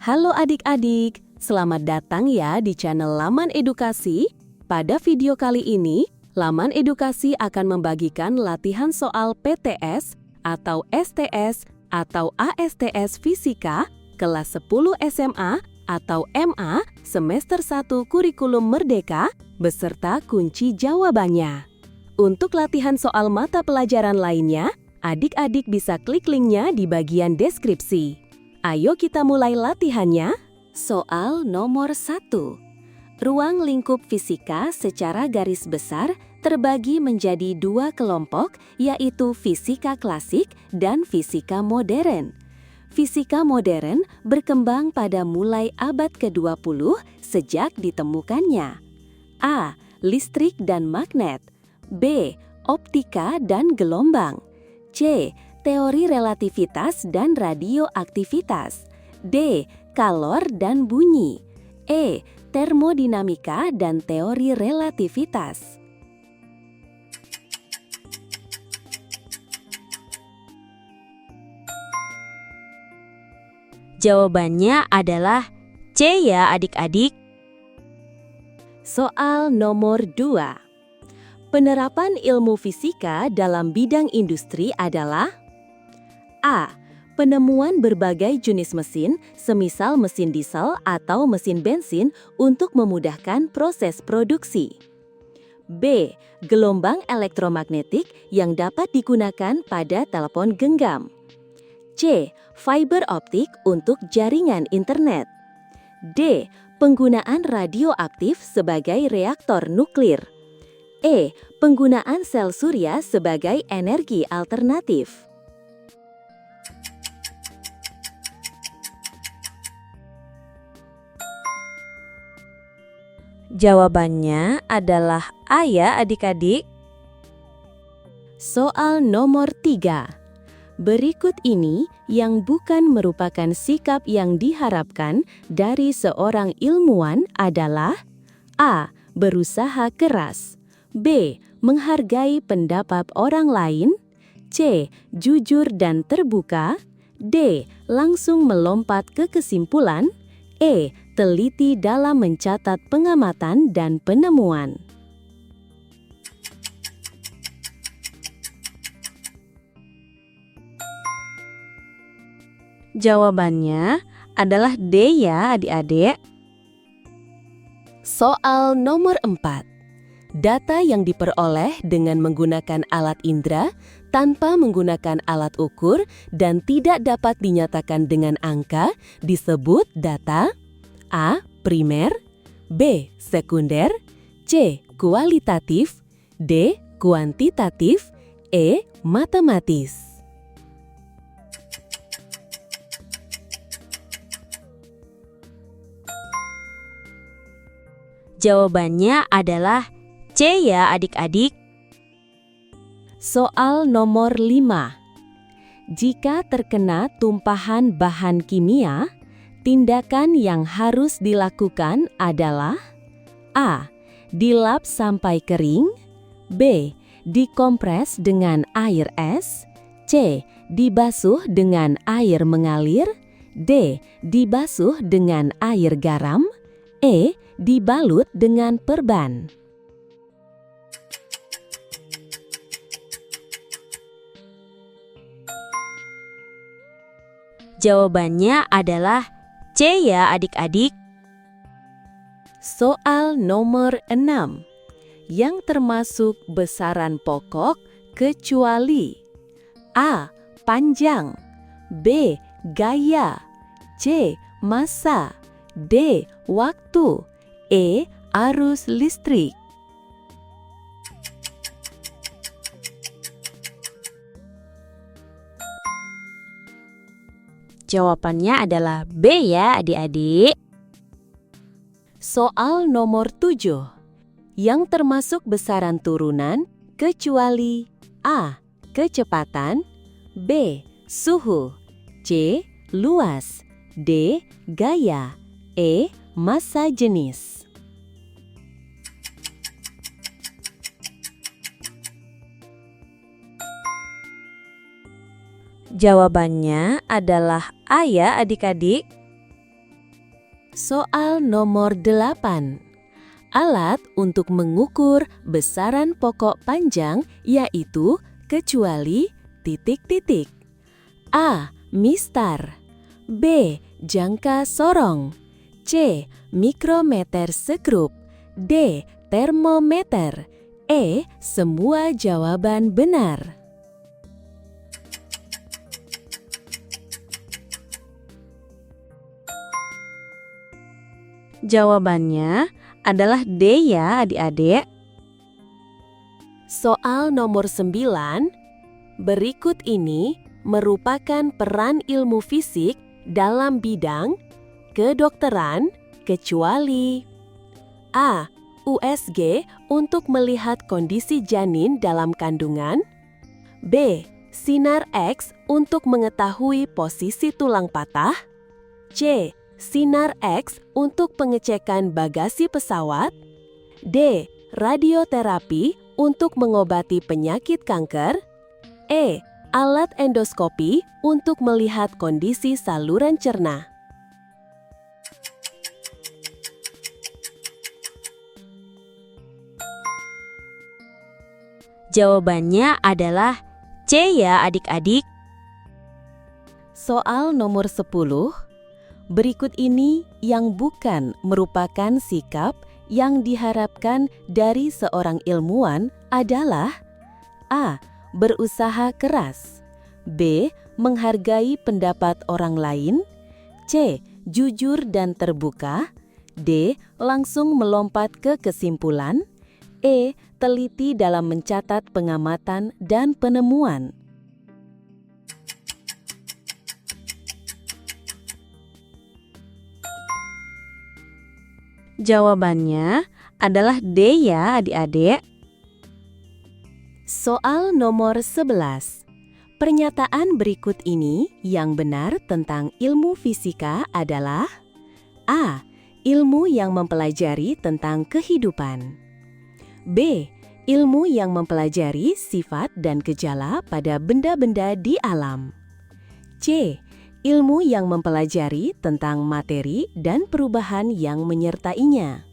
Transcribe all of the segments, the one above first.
Halo adik-adik, selamat datang ya di channel Laman Edukasi. Pada video kali ini, Laman Edukasi akan membagikan latihan soal PTS atau STS atau ASTS Fisika kelas 10 SMA atau MA semester 1 Kurikulum Merdeka beserta kunci jawabannya. Untuk latihan soal mata pelajaran lainnya, adik-adik bisa klik linknya di bagian deskripsi. Ayo kita mulai latihannya. Soal nomor 1. Ruang lingkup fisika secara garis besar terbagi menjadi dua kelompok, yaitu fisika klasik dan fisika modern. Fisika modern berkembang pada mulai abad ke-20 sejak ditemukannya A. Listrik dan magnet, B. Optika dan gelombang, C. Teori relativitas dan radioaktivitas, D. Kalor dan bunyi, E. Termodinamika dan teori relativitas. Jawabannya adalah C ya adik-adik. Soal nomor 2. Penerapan ilmu fisika dalam bidang industri adalah A. Penemuan berbagai jenis mesin, semisal mesin diesel atau mesin bensin untuk memudahkan proses produksi. B. Gelombang elektromagnetik yang dapat digunakan pada telepon genggam. C. Fiber optik untuk jaringan internet. D. Penggunaan radioaktif sebagai reaktor nuklir. E. Penggunaan sel surya sebagai energi alternatif. Jawabannya adalah A ya adik-adik. Soal nomor 3. Berikut ini yang bukan merupakan sikap yang diharapkan dari seorang ilmuwan adalah A. Berusaha keras, B. Menghargai pendapat orang lain, C. Jujur dan terbuka, D. Langsung melompat ke kesimpulan, E. Teliti dalam mencatat pengamatan dan penemuan. Jawabannya adalah D ya adik-adik. Soal nomor 4. Data yang diperoleh dengan menggunakan alat indera tanpa menggunakan alat ukur dan tidak dapat dinyatakan dengan angka disebut data A. Primer, B. Sekunder, C. Kualitatif, D. Kuantitatif, E. Matematis. Jawabannya adalah C ya adik-adik. Soal nomor 5. Jika terkena tumpahan bahan kimia, tindakan yang harus dilakukan adalah A. Dilap sampai kering, B. Dikompres dengan air es, C. Dibasuh dengan air mengalir, D. Dibasuh dengan air garam, E. Dibalut dengan perban. Jawabannya adalah C ya adik-adik. Soal nomor 6. Yang termasuk besaran pokok kecuali A. Panjang, B. Gaya, C. Massa, D. Waktu, E. Arus listrik. Jawabannya adalah B ya adik-adik. Soal nomor 7. Yang termasuk besaran turunan kecuali A. Kecepatan, B. Suhu, C. Luas, D. Gaya, E. Massa jenis. Jawabannya adalah A ya adik-adik. Soal nomor 8. Alat untuk mengukur besaran pokok panjang yaitu kecuali titik-titik. A. Mistar. B. Jangka sorong. C. Mikrometer sekrup. D. Termometer. E. Semua jawaban benar. Jawabannya adalah D ya adik-adik. Soal nomor 9. Berikut ini merupakan peran ilmu fisik dalam bidang kedokteran kecuali A. USG untuk melihat kondisi janin dalam kandungan. B. Sinar X untuk mengetahui posisi tulang patah. C. Sinar X untuk pengecekan bagasi pesawat. D. Radioterapi untuk mengobati penyakit kanker. E. Alat endoskopi untuk melihat kondisi saluran cerna. Jawabannya adalah C ya adik-adik. Soal nomor 10. Berikut ini yang bukan merupakan sikap yang diharapkan dari seorang ilmuwan adalah A. Berusaha keras. B. Menghargai pendapat orang lain. C. Jujur dan terbuka. D. Langsung melompat ke kesimpulan. E. Teliti dalam mencatat pengamatan dan penemuan. Jawabannya adalah D ya adik-adik. Soal nomor 11. Pernyataan berikut ini yang benar tentang ilmu fisika adalah A. Ilmu yang mempelajari tentang kehidupan. B. Ilmu yang mempelajari sifat dan gejala pada benda-benda di alam. C. Ilmu yang mempelajari tentang materi dan perubahan yang menyertainya.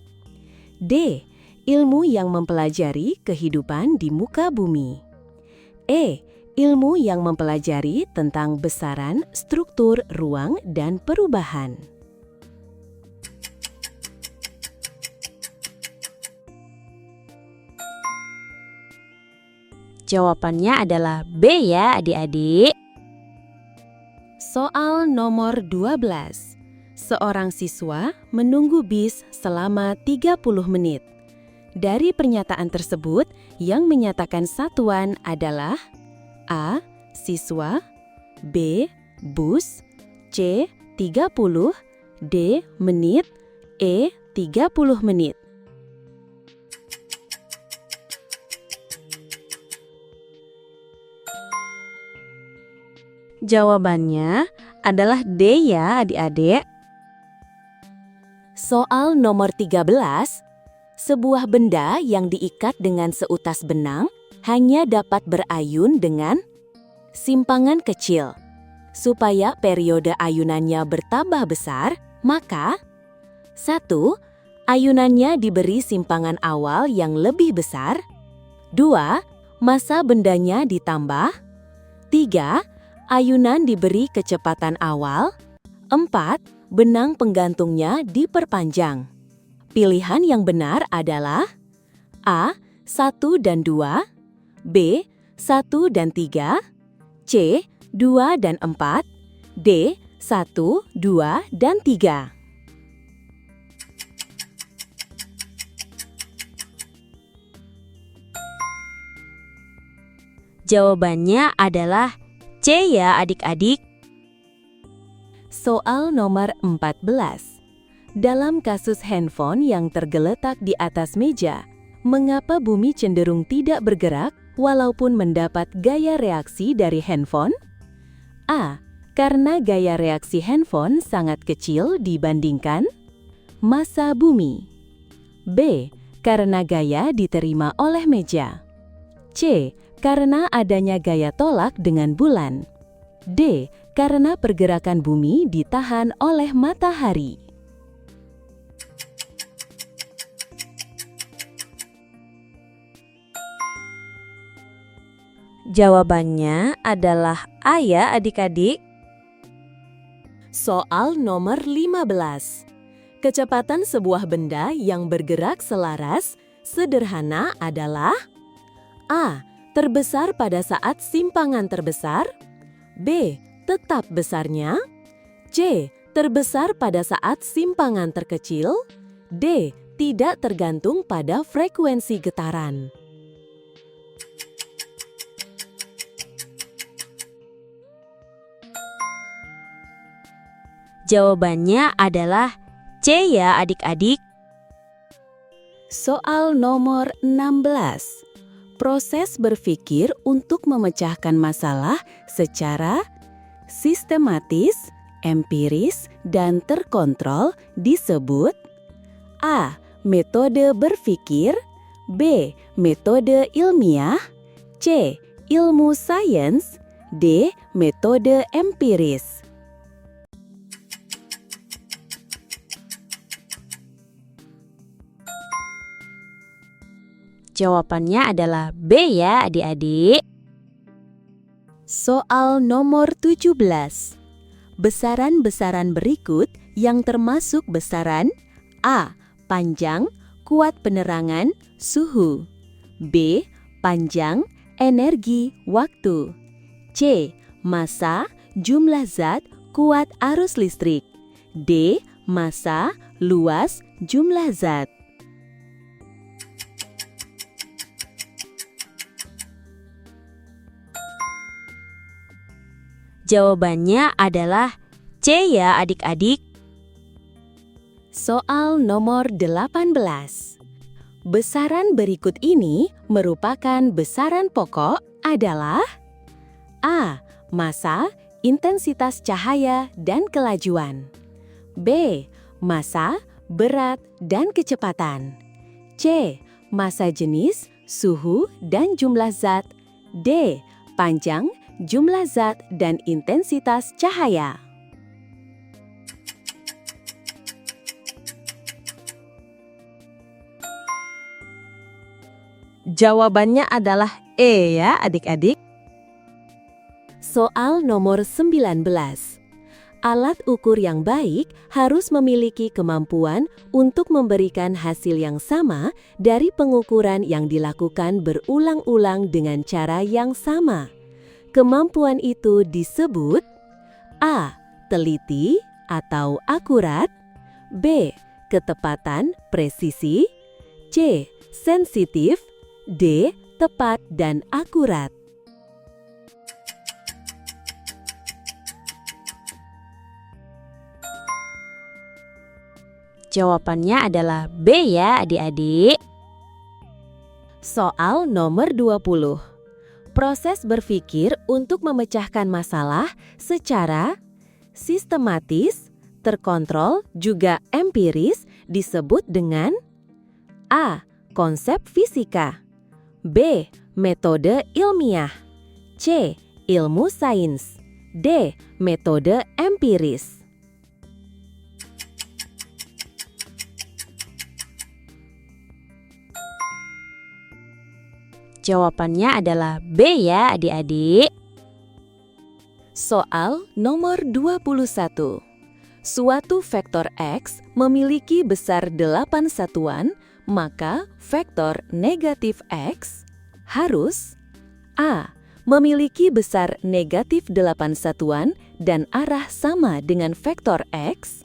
D. Ilmu yang mempelajari kehidupan di muka bumi. E. Ilmu yang mempelajari tentang besaran, struktur, ruang, dan perubahan. Jawabannya adalah B ya adik-adik. Soal nomor 12. Seorang siswa menunggu bis selama 30 menit. Dari pernyataan tersebut, yang menyatakan satuan adalah A. Siswa. B. Bus. C. 30. D. Menit. E. 30 menit. Jawabannya adalah D ya adik-adik. Soal nomor 13. Sebuah benda yang diikat dengan seutas benang hanya dapat berayun dengan simpangan kecil. Supaya periode ayunannya bertambah besar, maka 1. Ayunannya diberi simpangan awal yang lebih besar. 2. Masa bendanya ditambah. 3. Ayunan diberi kecepatan awal. 4. Benang penggantungnya diperpanjang. Pilihan yang benar adalah A. 1 dan 2. B. 1 dan 3. C. 2 dan 4. D. 1, 2, dan 3. Jawabannya adalah C ya adik-adik. Soal nomor 14. Dalam kasus handphone yang tergeletak di atas meja, mengapa bumi cenderung tidak bergerak walaupun mendapat gaya reaksi dari handphone? A. Karena gaya reaksi handphone sangat kecil dibandingkan massa bumi. B. Karena gaya diterima oleh meja. C. Karena adanya gaya tolak dengan bulan. D. Karena pergerakan bumi ditahan oleh matahari. Jawabannya adalah A ya adik-adik. Soal nomor 15. Kecepatan sebuah benda yang bergerak selaras sederhana adalah A. Terbesar pada saat simpangan terbesar. B. Tetap besarnya. C. Terbesar pada saat simpangan terkecil. D. Tidak tergantung pada frekuensi getaran. Jawabannya adalah C ya adik-adik. Soal nomor 16. Proses berpikir untuk memecahkan masalah secara sistematis, empiris, dan terkontrol disebut A. Metode berpikir. B. Metode ilmiah. C. Ilmu sains. D. Metode empiris. Jawabannya adalah B ya adik-adik. Soal nomor 17. Besaran-besaran berikut yang termasuk besaran A. Panjang, kuat penerangan, suhu. B. Panjang, energi, waktu. C. Massa, jumlah zat, kuat arus listrik. D. Massa, luas, jumlah zat. Jawabannya adalah C ya adik-adik. Soal nomor 18. Besaran berikut ini merupakan besaran pokok adalah A. Massa, intensitas cahaya, dan kelajuan. B. Massa, berat, dan kecepatan. C. Massa jenis, suhu, dan jumlah zat. D. Panjang, jumlah zat, dan intensitas cahaya. Jawabannya adalah E ya adik-adik. Soal nomor 19. Alat ukur yang baik harus memiliki kemampuan untuk memberikan hasil yang sama dari pengukuran yang dilakukan berulang-ulang dengan cara yang sama. Kemampuan itu disebut A. Teliti atau akurat. B. Ketepatan, presisi. C. Sensitif. D. Tepat dan akurat. Jawabannya adalah B ya adik-adik. Soal nomor 20. Proses berpikir untuk memecahkan masalah secara sistematis, terkontrol, juga empiris disebut dengan A. Konsep fisika. B. Metode ilmiah. C. Ilmu sains. D. Metode empiris. Jawabannya adalah B ya adik-adik. Soal nomor 21. Suatu vektor X memiliki besar 8 satuan, maka vektor negatif X harus A. Memiliki besar negatif 8 satuan dan arah sama dengan vektor X.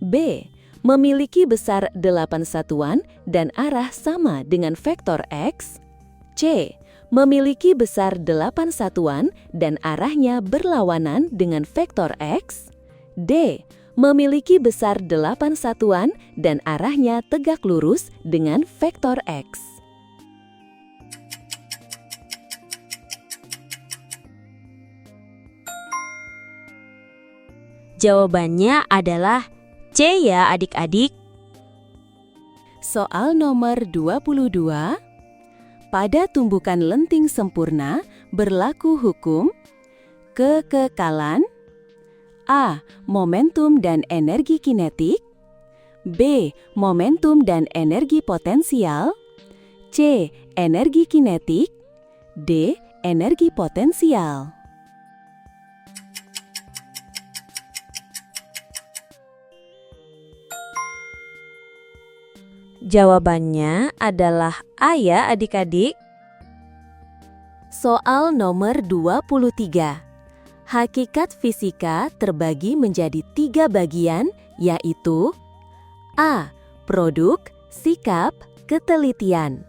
B. Memiliki besar 8 satuan dan arah sama dengan vektor X. C. Memiliki besar 8 satuan dan arahnya berlawanan dengan vektor X. D. Memiliki besar 8 satuan dan arahnya tegak lurus dengan vektor X. Jawabannya adalah C ya adik-adik. Soal nomor 22. Pada tumbukan lenting sempurna berlaku hukum kekekalan. A. Momentum dan energi kinetik. B. Momentum dan energi potensial. C. Energi kinetik. D. energi potensial. Jawabannya adalah A ya adik-adik. Soal nomor 23. Hakikat fisika terbagi menjadi 3 bagian, yaitu A. Produk, sikap, ketelitian.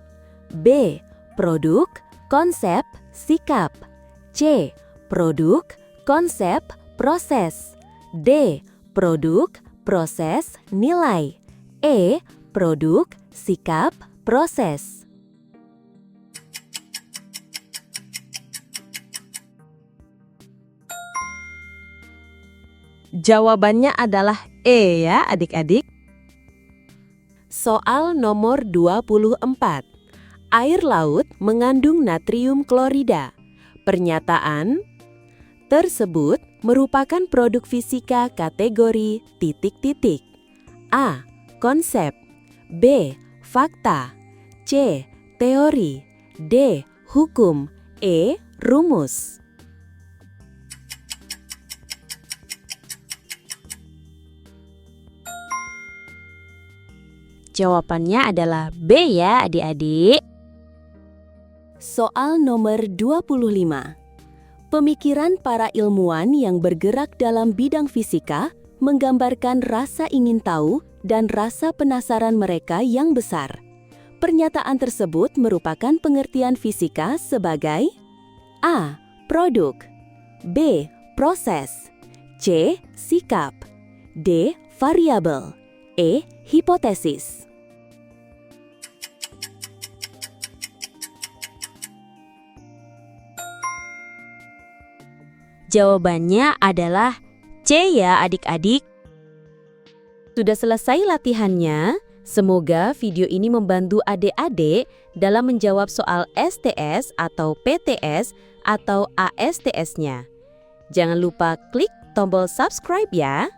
B. Produk, konsep, sikap. C. Produk, konsep, proses. D. Produk, proses, nilai. E. Produk, sikap, proses. Jawabannya adalah E ya adik-adik. Soal nomor 24. Air laut mengandung natrium klorida. Pernyataan tersebut merupakan produk fisika kategori titik-titik. A. Konsep. B. Fakta. C. Teori. D. Hukum. E. Rumus. Jawabannya adalah B ya adik-adik. Soal nomor 25. Pemikiran para ilmuwan yang bergerak dalam bidang fisika menggambarkan rasa ingin tahu dan rasa penasaran mereka yang besar. Pernyataan tersebut merupakan pengertian fisika sebagai A. Produk. B. Proses. C. Sikap. D. Variabel. E. Hipotesis. Jawabannya adalah C ya adik-adik. Sudah selesai latihannya? Semoga video ini membantu adik-adik dalam menjawab soal STS atau PTS atau ASTS-nya. Jangan lupa klik tombol subscribe ya.